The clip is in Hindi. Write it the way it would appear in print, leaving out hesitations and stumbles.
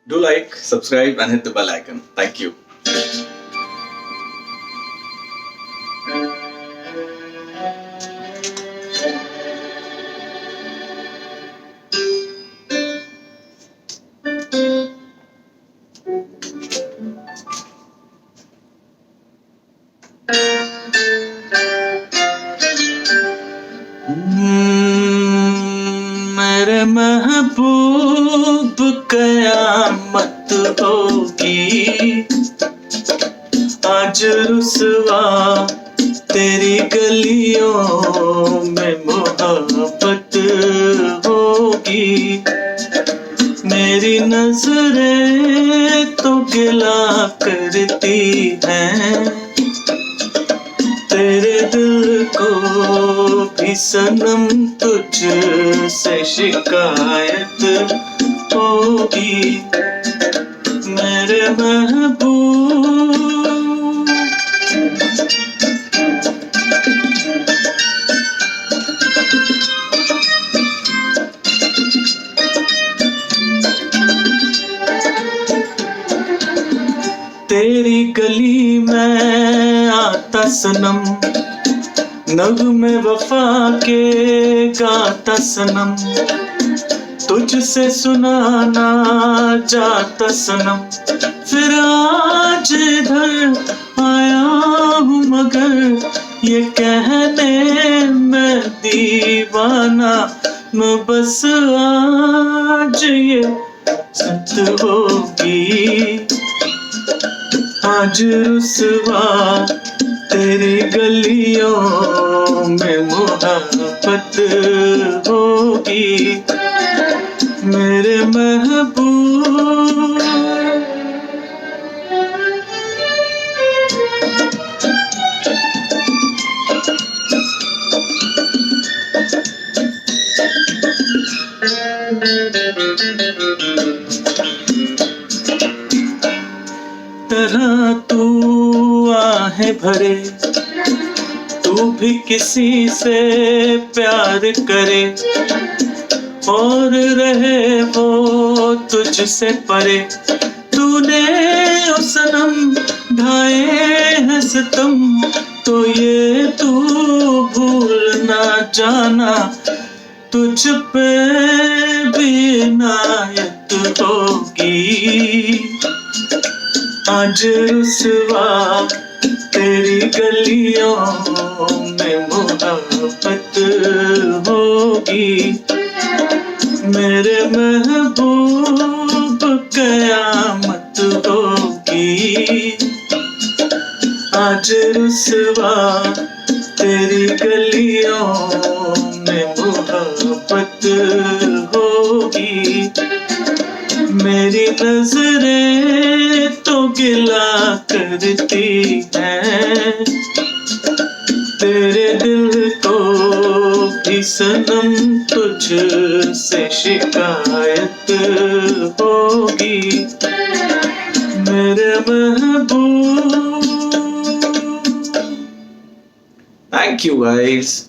Do like, subscribe, and hit the bell icon. Thank you. मेरे महबूब कयामत होगी, आज रुसवा तेरी गलियों में मोहब्बत होगी। मेरी नजरें तो गिला करती हैं, तेरे दिल को भी सनम तुझ से शिकायत होगी। मेरे महबूब तेरी गली में आता सनम, नग़्मे वफा के गाता सनम, तुझसे सुनाना चाहता सनम। फिर आज इधर आया हूँ मगर ये कहने मैं दीवाना, मैं बस आज ये सच होगी। आज रुसवा तेरी गलियों में मोहब्बत होगी। मेरे महबूब तरह तू आहे भरे, तू भी किसी से प्यार करे और रहे वो तुझसे परे। तूने ओ सनम ढाए हैं सितम, तो ये तू भूल ना जाना, तुझ पे भी इनायत होगी। आज रुसवा तेरी गलियों में मोहब्बत होगी। मेरे महबूब कयामत होगी। आज रुसवा तेरी गलियों में मोहब्बत होगी। मेरी नजरें तो गिला करती हैं, तेरे दिल को भी सनम तुझ से शिकायत होगी। मेरे महबूब। Thank you guys.